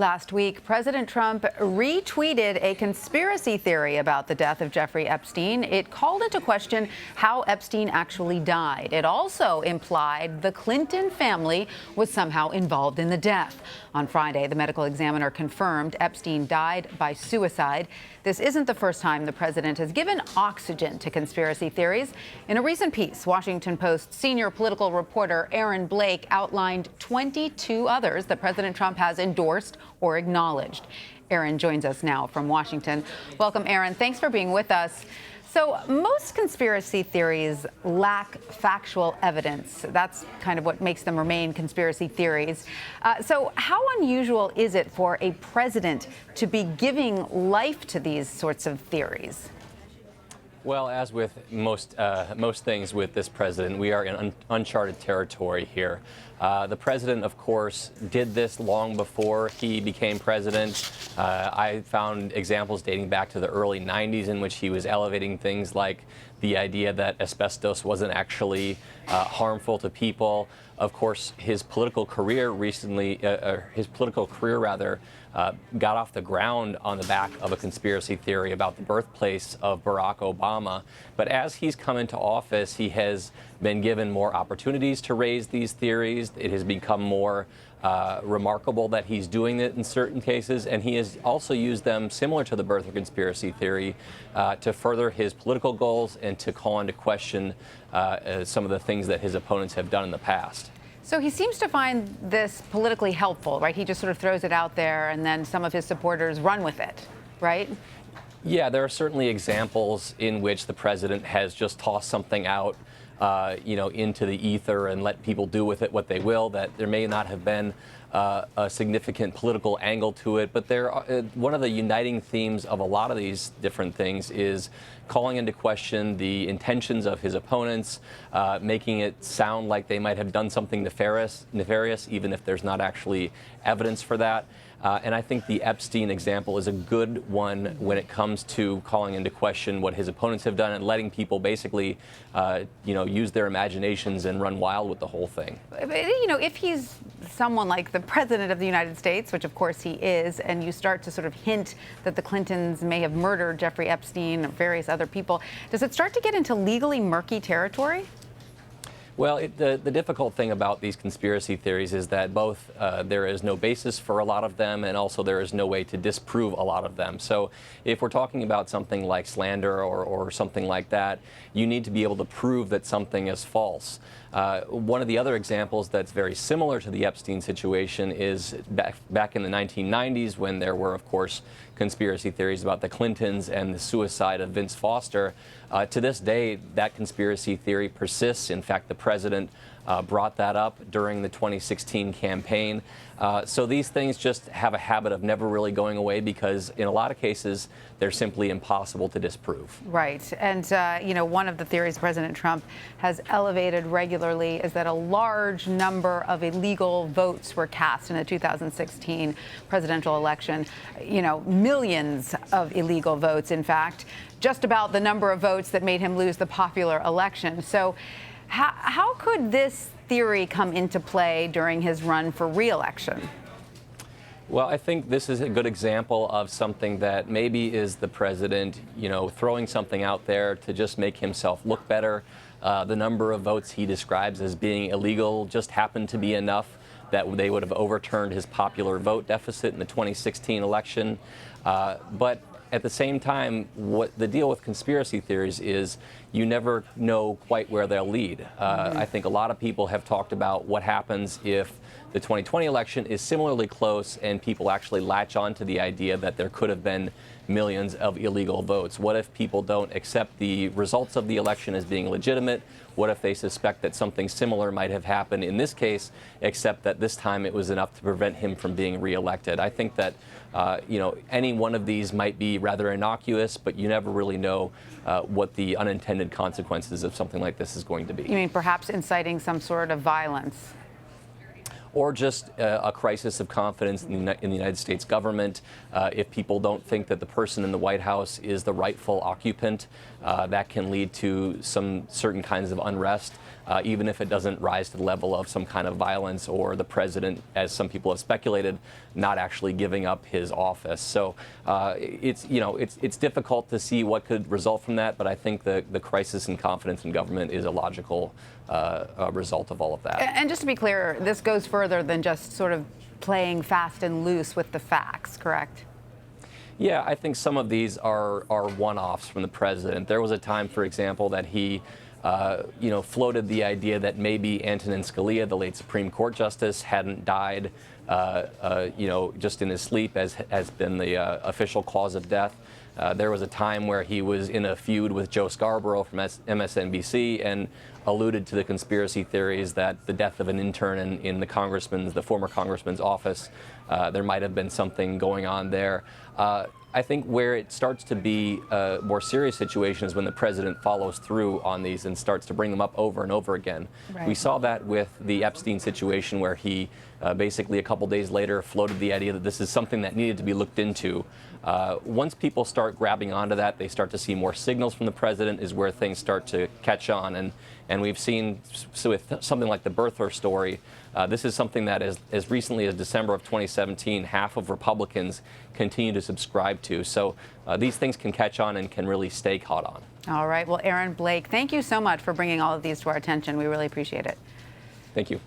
Last week, President Trump retweeted a conspiracy theory about the death of Jeffrey Epstein. It called into question how Epstein actually died. It also implied the Clinton family was somehow involved in the death. On Friday, the medical examiner confirmed Epstein died by suicide. This isn't the first time the president has given oxygen to conspiracy theories. In a recent piece, Washington Post senior political reporter Aaron Blake outlined 22 others that President Trump has endorsed or acknowledged. Aaron joins us now from Washington. Welcome, Aaron. Thanks for being with us. So most conspiracy theories lack factual evidence. That's kind of what makes them remain conspiracy theories. So how unusual is it for a president to be giving life to these sorts of theories? Well, as with most things with this president, we are in uncharted territory here. The president, of course, did this long before he became president. I found examples dating back to the early 90s in which he was elevating things like the idea that asbestos wasn't actually harmful to people. Of course, his political career got off the ground on the back of a conspiracy theory about the birthplace of Barack Obama. But as he's come into office, he has been given more opportunities to raise these theories. It has become more remarkable that he's doing it in certain cases, and he has also used them, similar to the birther conspiracy theory, to further his political goals and to call into question some of the things that his opponents have done in the past. So he seems to find this politically helpful, right? He just sort of throws it out there and then some of his supporters run with it, right? Yeah, there are certainly examples in which the president has just tossed something out, into the ether and let people do with it what they will, that there may not have been a significant political angle to it. But one of the uniting themes of a lot of these different things is calling into question the intentions of his opponents, making it sound like they might have done something nefarious, even if there's not actually evidence for that. And I think the Epstein example is a good one when it comes to calling into question what his opponents have done and letting people basically, use their imaginations and run wild with the whole thing. If he's someone like the president of the United States, which of course he is, and you start to sort of hint that the Clintons may have murdered Jeffrey Epstein or various other people, does it start to get into legally murky territory? Well, the difficult thing about these conspiracy theories is that both there is no basis for a lot of them, and also there is no way to disprove a lot of them. So if we're talking about something like slander or something like that, you need to be able to prove that something is false. One of the other examples that's very similar to the Epstein situation is back in the 1990s, when there were, of course, conspiracy theories about the Clintons and the suicide of Vince Foster. To this day, that conspiracy theory persists. In fact, the president brought that up during the 2016 campaign. So these things just have a habit of never really going away because in a lot of cases, they're simply impossible to disprove. Right. And, one of the theories President Trump has elevated regularly is that a large number of illegal votes were cast in the 2016 presidential election. Millions of illegal votes, in fact, just about the number of votes that made him lose the popular election. So how could this theory come into play during his run for re-election? Well, I think this is a good example of something that maybe is the president, throwing something out there to just make himself look better. The number of votes he describes as being illegal just happened to be enough that they would have overturned his popular vote deficit in the 2016 election. But at the same time, what the deal with conspiracy theories is you never know quite where they'll lead. I think a lot of people have talked about what happens if the 2020 election is similarly close and people actually latch on to the idea that there could have been millions of illegal votes. What if people don't accept the results of the election as being legitimate? What if they suspect that something similar might have happened in this case, except that this time it was enough to prevent him from being reelected? I think that any one of these might be rather innocuous, but you never really know what the unintended consequences of something like this is going to be. You mean perhaps inciting some sort of violence? or just a crisis of confidence in the United States government. If people don't think that the person in the White House is the rightful occupant, that can lead to some certain kinds of unrest. Even if it doesn't rise to the level of some kind of violence or the president, as some people have speculated, not actually giving up his office. So it's difficult to see what could result from that, but I think the crisis in confidence in government is a logical result of all of that. And just to be clear, this goes further than just sort of playing fast and loose with the facts, correct? Yeah, I think some of these are one-offs from the president. There was a time, for example, that he floated the idea that maybe Antonin Scalia, the late Supreme Court justice, hadn't died, just in his sleep, as has been the official cause of death. There was a time where he was in a feud with Joe Scarborough from MSNBC and alluded to the conspiracy theories that the death of an intern in the former congressman's office, there might have been something going on there. I think where it starts to be a more serious situation is when the president follows through on these and starts to bring them up over and over again. Right. We saw that with the Epstein situation, where he basically a couple days later floated the idea that this is something that needed to be looked into. Once people start grabbing onto that, they start to see more signals from the president, is where things start to catch on. And we've seen, so with something like the birther story, this is something that as recently as December of 2017, half of Republicans continue to subscribe to. So these things can catch on and can really stay caught on. All right. Well, Aaron Blake, thank you so much for bringing all of these to our attention. We really appreciate it. Thank you.